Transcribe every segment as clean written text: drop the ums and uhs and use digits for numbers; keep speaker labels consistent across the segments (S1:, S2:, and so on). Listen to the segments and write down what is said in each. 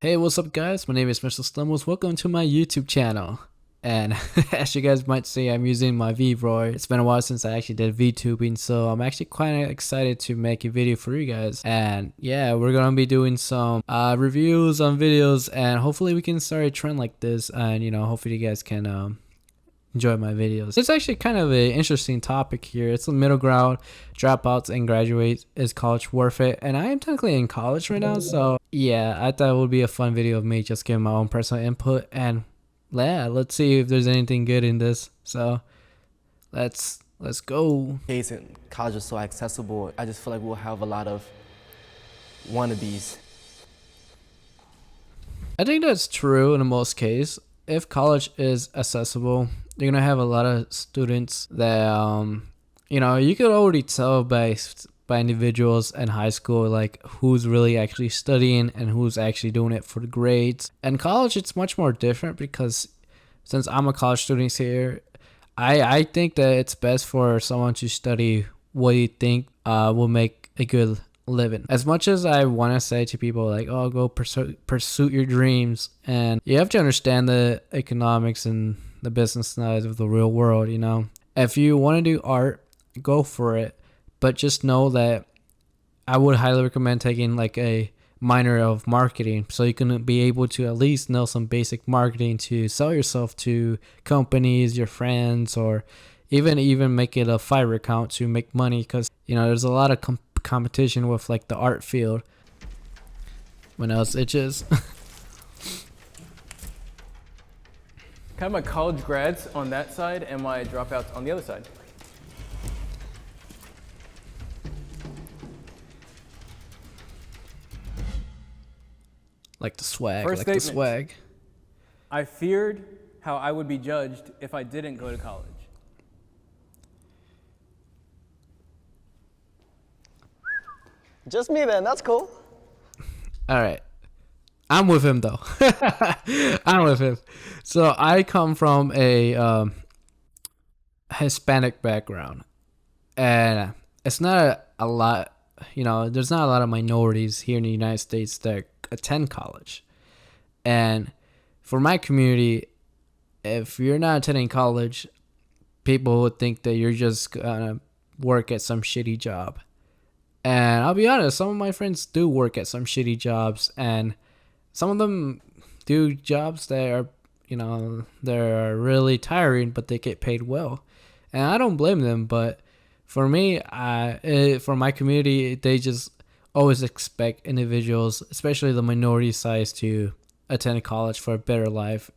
S1: Hey, what's up guys? My name is Mr. Slummos. Welcome to my YouTube channel. And as you guys might see, I'm using my Vtuber. It's been a while since I actually did VTubing, so I'm actually quite excited to make a video for you guys. And yeah, we're gonna be doing some reviews on videos, and hopefully we can start a trend like this. And hopefully you guys can enjoy my videos. It's actually kind of an interesting topic here. It's the middle ground, dropouts and graduates. Is college worth it? And I am technically in college right now, so yeah, I thought it would be a fun video of me just giving my own personal input. And yeah, let's see if there's anything good in this. So let's go.
S2: Case and college is so accessible. I just feel like we'll have a lot of wannabes.
S1: I think that's true in most cases. If college is accessible, you're gonna have a lot of students that you could already tell by individuals in high school, like who's really actually studying and who's actually doing it for the grades. And college, it's much more different because since I'm a college student here, I think that it's best for someone to study what you think will make a good living. As much as I want to say to people like, oh, go pursue your dreams, and you have to understand the economics and the business side of the real world. If you want to do art, go for it, but just know that I would highly recommend taking like a minor of marketing, so you can be able to at least know some basic marketing to sell yourself to companies, your friends, or even make it a Fiverr account to make money, because there's a lot of competition with like the art field. When else itches.
S3: Kind of my college grads on that side and my dropouts on the other side.
S1: Like the swag,
S3: First
S1: like
S3: statement.
S1: the swag.
S3: I feared how I would be judged if I didn't go to college.
S4: Just me then, that's cool.
S1: All right. I'm with him though. I'm with him. So I come from a Hispanic background, and it's not a lot, there's not a lot of minorities here in the United States that attend college. And for my community, if you're not attending college, people would think that you're just gonna work at some shitty job. And I'll be honest, some of my friends do work at some shitty jobs, and some of them do jobs that are, they're really tiring, but they get paid well. And I don't blame them, but for me, for my community, they just always expect individuals, especially the minority size, to attend college for a better life,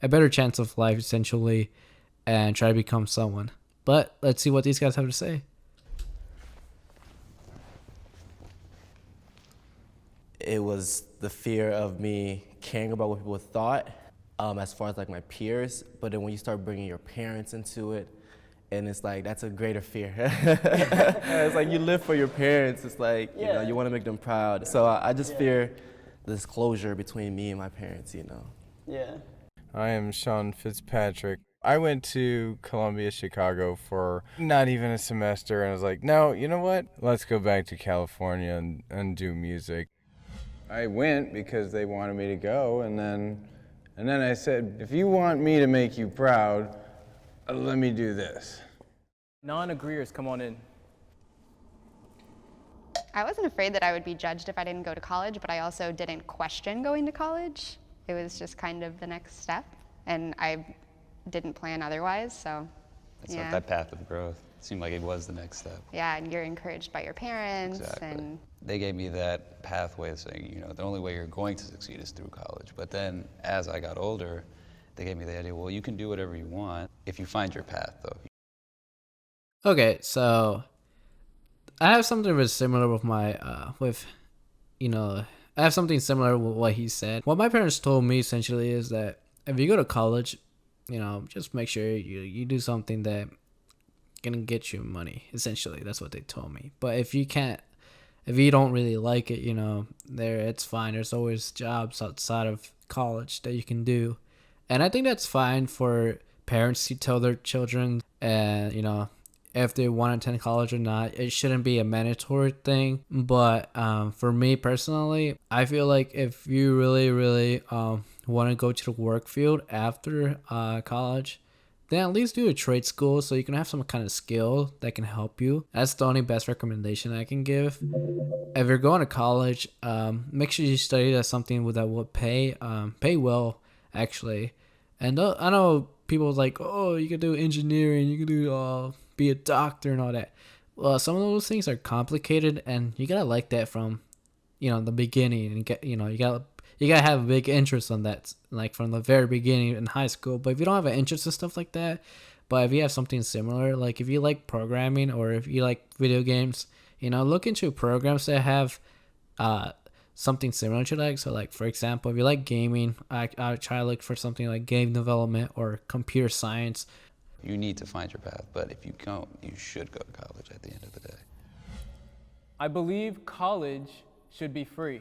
S1: a better chance of life, essentially, and try to become someone. But let's see what these guys have to say.
S2: It was the fear of me caring about what people thought, as far as like my peers. But then when you start bringing your parents into it, and it's like, that's a greater fear. It's like you live for your parents. It's like, you want to make them proud. So I just fear this closure between me and my parents,
S4: Yeah.
S5: I am Sean Fitzpatrick. I went to Columbia, Chicago for not even a semester, and I was like, no, you know what? Let's go back to California and do music. I went because they wanted me to go, and then I said, if you want me to make you proud, let me do this.
S3: Non-agreeers, come on in.
S6: I wasn't afraid that I would be judged if I didn't go to college, but I also didn't question going to college. It was just kind of the next step, and I didn't plan otherwise, so
S7: It's like that path of growth. It seemed like it was the next step.
S6: Yeah, and you're encouraged by your parents.
S7: Exactly.
S6: And
S7: they gave me that pathway saying, the only way you're going to succeed is through college. But then as I got older, they gave me the idea, well, you can do whatever you want if you find your path, though.
S1: Okay, so I have something very similar with my I have something similar with what he said. What my parents told me essentially is that if you go to college, just make sure you do something that can get you money. Essentially, that's what they told me. But if you don't really like it, it's fine. There's always jobs outside of college that you can do. And I think that's fine for parents to tell their children. And, if they want to attend college or not. It shouldn't be a mandatory thing. But for me personally, I feel like if you really, really want to go to the work field after college, then at least do a trade school so you can have some kind of skill that can help you. That's the only best recommendation I can give. If you're going to college, make sure you study that something that will pay well, actually. And I know people like, oh, you can do engineering, you can do be a doctor and all that. Well, some of those things are complicated, and you gotta like that from, the beginning, and you gotta have a big interest on that, like from the very beginning in high school. But if you don't have an interest in stuff like that, but if you have something similar, like if you like programming or if you like video games, look into programs that have something similar to that. So like, for example, if you like gaming, I try to look for something like game development or computer science.
S7: You need to find your path, but if you don't, you should go to college at the end of the day.
S3: I believe college should be free.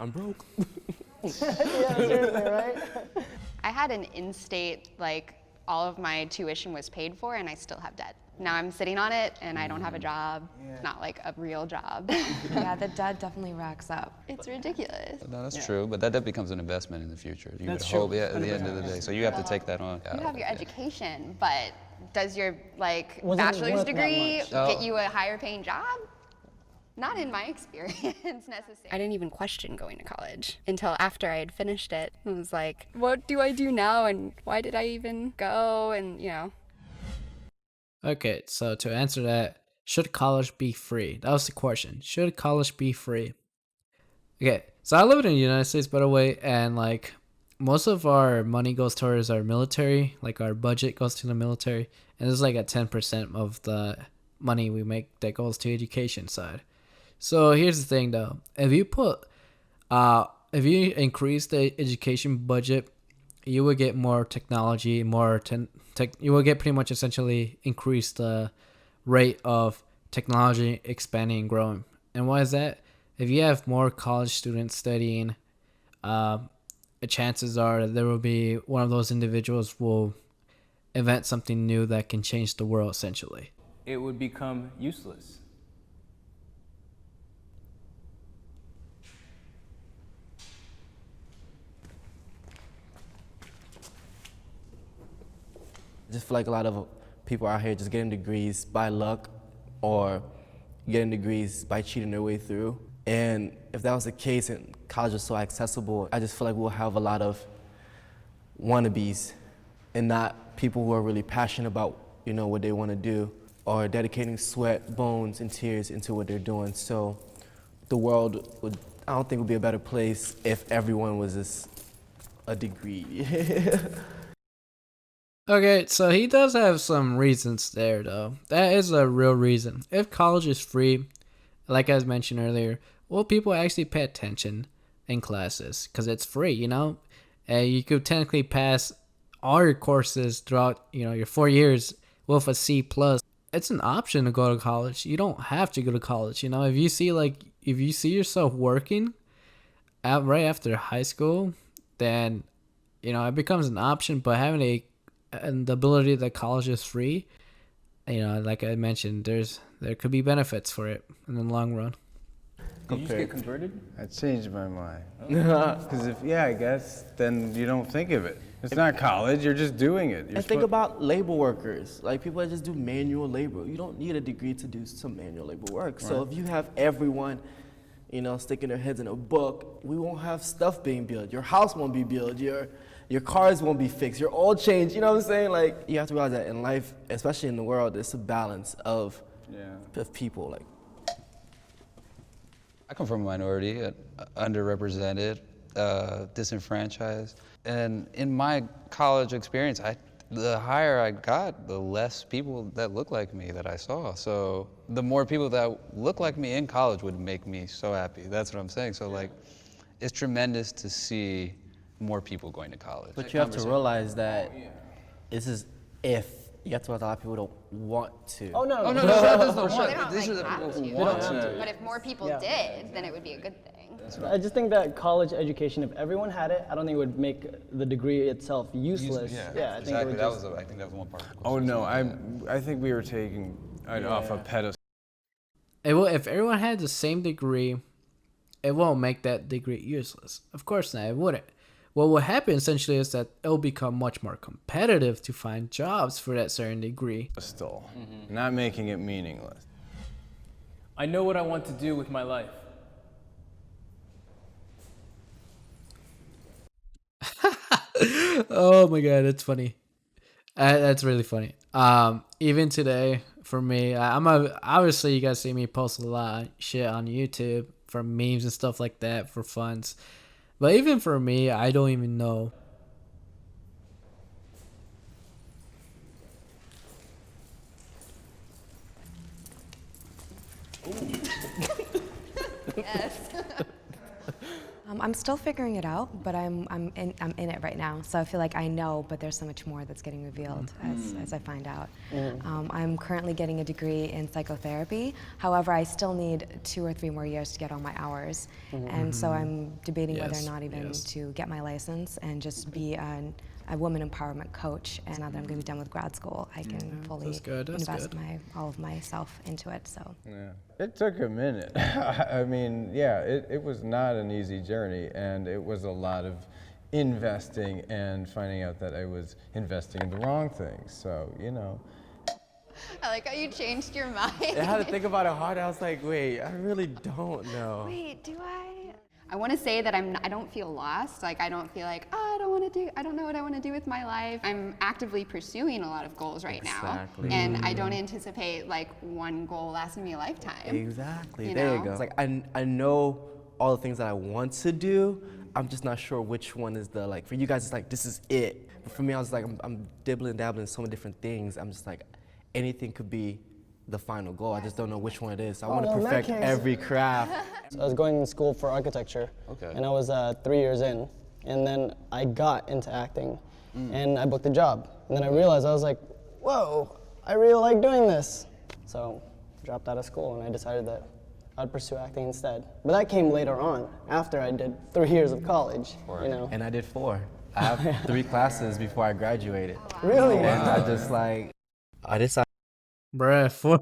S2: I'm broke.
S6: I had an in-state, like all of my tuition was paid for and I still have debt. Now I'm sitting on it and I don't have a job, not like a real job.
S4: Yeah, the debt definitely racks up.
S6: It's ridiculous.
S7: No, that's true, but that becomes an investment in the future. You would hope, at the end of the day. So you have to take that on.
S6: You have your education, but does your
S8: Wasn't
S6: bachelor's
S8: worth that
S6: degree
S8: much.
S6: get you a higher paying job? Not in my experience necessarily. I didn't even question going to college until after I had finished it. I was like, what do I do now and why did I even go? And
S1: Okay, so to answer that, should college be free? That was the question. Should college be free? Okay, so I live in the United States, by the way, and like most of our money goes towards our military, like our budget goes to the military, and it's like at 10% of the money we make that goes to education side. So here's the thing though, if you increase the education budget, you will get more technology, you will get pretty much essentially increase the rate of technology expanding and growing. And why is that? If you have more college students studying, chances are that there will be one of those individuals will invent something new that can change the world essentially.
S3: It would become useless.
S2: I just feel like a lot of people out here just getting degrees by luck or getting degrees by cheating their way through. And if that was the case and college was so accessible, I just feel like we'll have a lot of wannabes and not people who are really passionate about, what they want to do or dedicating sweat, bones, and tears into what they're doing. So the world I don't think would be a better place if everyone was just a degree.
S1: Okay, so he does have some reasons there, though. That is a real reason. If college is free, like I mentioned earlier, will people actually pay attention in classes? Because it's free, and you could technically pass all your courses throughout, your 4 years with a C+. It's an option to go to college. You don't have to go to college, If you see yourself working right after high school, then, it becomes an option. But having and the ability that college is free, like I mentioned, there could be benefits for it in the long run.
S3: Did you just get converted?
S5: I changed my mind. Because I guess then you don't think of it. It's not college, you're just doing it.
S2: And think about labor workers, like people that just do manual labor. You don't need a degree to do some manual labor work. So if you have everyone, sticking their heads in a book, we won't have stuff being built. Your house won't be built. Your cars won't be fixed. Your oil change. You know what I'm saying? Like, you have to realize that in life, especially in the world, it's a balance of people. Like,
S7: I come from a minority, underrepresented, disenfranchised. And in my college experience, the higher I got, the less people that look like me that I saw. So the more people that look like me in college would make me so happy. That's what I'm saying. So it's tremendous to see more people going to college.
S2: But you have to realize that this is if. You have to realize a lot of people don't want to.
S3: Oh, no.
S7: That's the
S6: They
S7: one.
S6: don't
S7: These are the
S6: have
S7: people who
S6: to.
S7: want to.
S6: But if more people did, then it would be a good thing.
S8: I just think that college education, if everyone had it, I don't think it would make the degree itself useless.
S7: Yeah,
S8: I think it
S7: exactly.
S8: would
S7: That
S8: just,
S7: was, I think that was one part of the
S5: Oh
S7: question.
S5: no, I think we were taking it off a pedestal.
S1: It will, if everyone had the same degree, it won't make that degree useless. Of course not, it wouldn't. What will happen essentially is that it'll become much more competitive to find jobs for that certain degree.
S5: Not making it meaningless.
S3: I know what I want to do with my life.
S1: Oh my god, that's funny. That's really funny. Even today, for me, obviously you guys see me post a lot of shit on YouTube for memes and stuff like that for funs. But even for me, I don't even know.
S4: Yes. I'm still figuring it out, but I'm in it right now. So I feel like I know, but there's so much more that's getting revealed as I find out. I'm currently getting a degree in psychotherapy. However, I still need 2 or 3 more years to get all my hours, and so I'm debating whether or not even to get my license and just be a woman empowerment coach. And now that I'm going to be done with grad school, I can fully invest all of myself into it. So.
S5: Yeah. It took a minute. I mean, yeah, it was not an easy journey, and it was a lot of investing and finding out that I was investing in the wrong things. So, you know.
S6: I like how you changed your mind.
S2: I had to think about it hard. I was like, wait, I really don't know.
S6: Wait, do I? I want to say that I don't feel lost. Like, I don't feel like, oh, I don't know what I want to do with my life. I'm actively pursuing a lot of goals right now. And I don't anticipate like one goal lasting me a lifetime.
S2: Exactly, there you go. It's like, I know all the things that I want to do. I'm just not sure which one is the, like, for you guys, it's like, this is it. But for me, I was like, I'm dibbling, dabbling in so many different things. I'm just like, anything could be the final goal. I just don't know which one it is. So I want to perfect every craft.
S8: So I was going to school for architecture, and I was 3 years in, and then I got into acting, and I booked a job, and then I realized, I was like, whoa, I really like doing this. So I dropped out of school, and I decided that I'd pursue acting instead. But that came later on, after I did 3 years of college, you know.
S2: And I did 4. I have 3 classes before I graduated.
S8: Really?
S2: And I just like, I decided.
S1: Bruh, 4.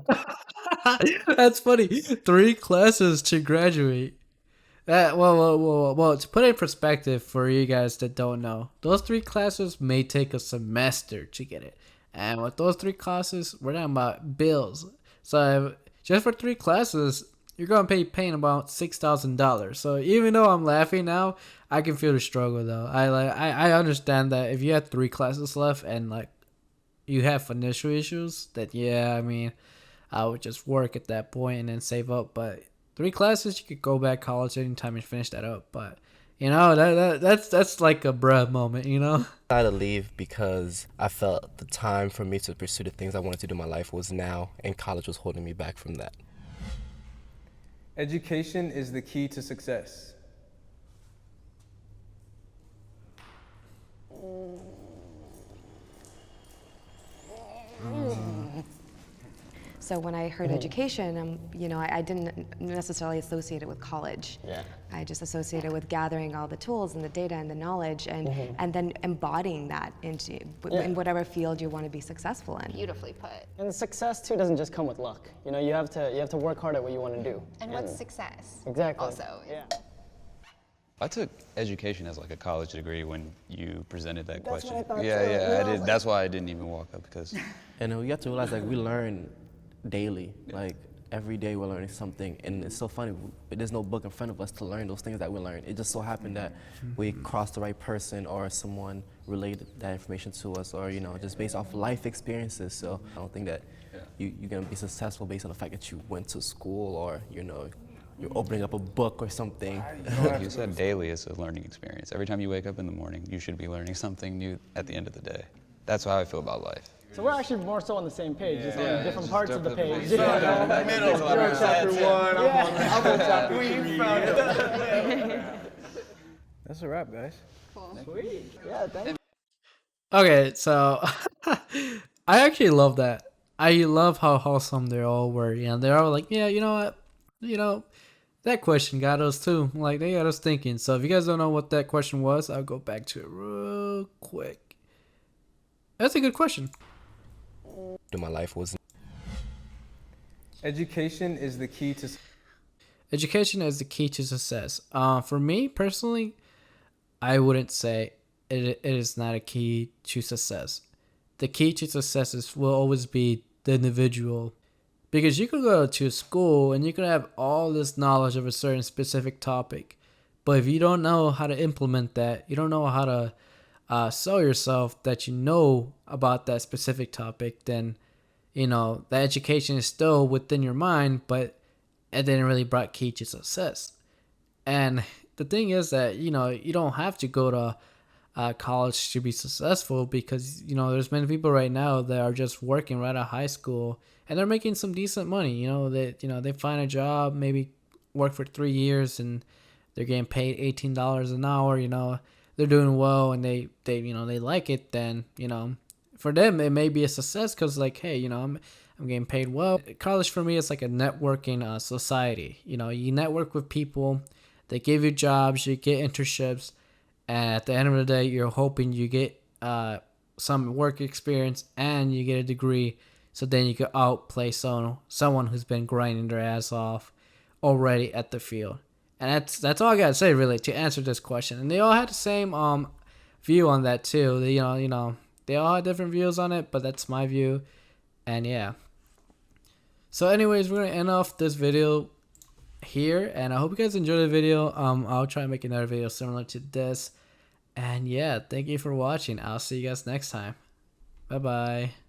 S1: That's funny. 3 classes to graduate. Well, to put it in perspective for you guys that don't know, those 3 classes may take a semester to get it. And with those 3 classes, we're talking about bills. So just for 3 classes, you're going to be paying about $6,000. So even though I'm laughing now, I can feel the struggle though. I understand that if you had 3 classes left and like you have financial issues, that I mean, I would just work at that point and then save up. But 3 classes, you could go back college anytime and finish that up. But you know, that's like a bruh moment, you know.
S2: I decided to leave because I felt the time for me to pursue the things I wanted to do in my life was now, and college was holding me back from that.
S3: Education is the key to success.
S4: So when I heard education, you know, I didn't necessarily associate it with college.
S8: Yeah.
S4: I just associated with gathering all the tools and the data and the knowledge, and then embodying that into in whatever field you want to be successful in.
S6: Beautifully put.
S8: And success too doesn't just come with luck. You know, you have to work hard at what you want to do.
S6: And what's success?
S8: Exactly.
S6: Also.
S8: Yeah.
S7: I took education as like a college degree when you presented that
S8: That's
S7: question.
S8: what I thought
S7: Yeah,
S8: too.
S7: yeah, I did. That's why I didn't even walk up, because
S2: And you have to realize, like, we learn daily. Like, every day we're learning something. And it's so funny, there's no book in front of us to learn those things that we learn. It just so happened that we crossed the right person, or someone related that information to us, or, you know, just based off life experiences. So I don't think that you're going to be successful based on the fact that you went to school, or, you know, you're opening up a book or something.
S7: like you said, daily is a learning experience. Every time you wake up in the morning, you should be learning something new at the end of the day. That's how I feel about life.
S8: So we're actually more so on the same page, just on different parts of the page.
S5: Middle. You're on chapter 1. I'm on chapter 3.
S3: That's a wrap, guys.
S6: Cool.
S8: Sweet. Yeah, thank you.
S1: Okay, so I actually love that. I love how wholesome they all were. You know, they're all like, yeah, you know what, you know, That question got us too. Like, they got us thinking. So if you guys don't know what that question was, I'll go back to it real quick. That's a good question.
S2: My life was.
S3: Education is the key to.
S1: Education is the key to success. For me personally, I wouldn't say it is not a key to success. The key to success will always be the individual. Because you could go to school and you could have all this knowledge of a certain specific topic. But if you don't know how to implement that, you don't know how to sell yourself that you know about that specific topic, then, you know, the education is still within your mind, but it didn't really bring key to success. And the thing is that, you know, you don't have to go to college to be successful, because, you know, there's many people right now that are just working right out of high school and they're making some decent money. They find a job, maybe work for 3 years, and they're getting paid $18 an hour. You know, they're doing well and they like it. Then, you know, for them it may be a success, because, like, hey, you know, I'm getting paid well. College for me is like a networking society. You know, you network with people, they give you jobs, you get internships, and at the end of the day, you're hoping you get some work experience and you get a degree, so then you can outplay someone who's been grinding their ass off already at the field. And that's all I gotta say, really, to answer this question. And they all had the same view on that too. They, they all had different views on it, but that's my view. And yeah. So anyways, we're gonna end off this video here, and I hope you guys enjoyed the video. I'll try and make another video similar to this. And yeah, thank you for watching. I'll see you guys next time. Bye bye.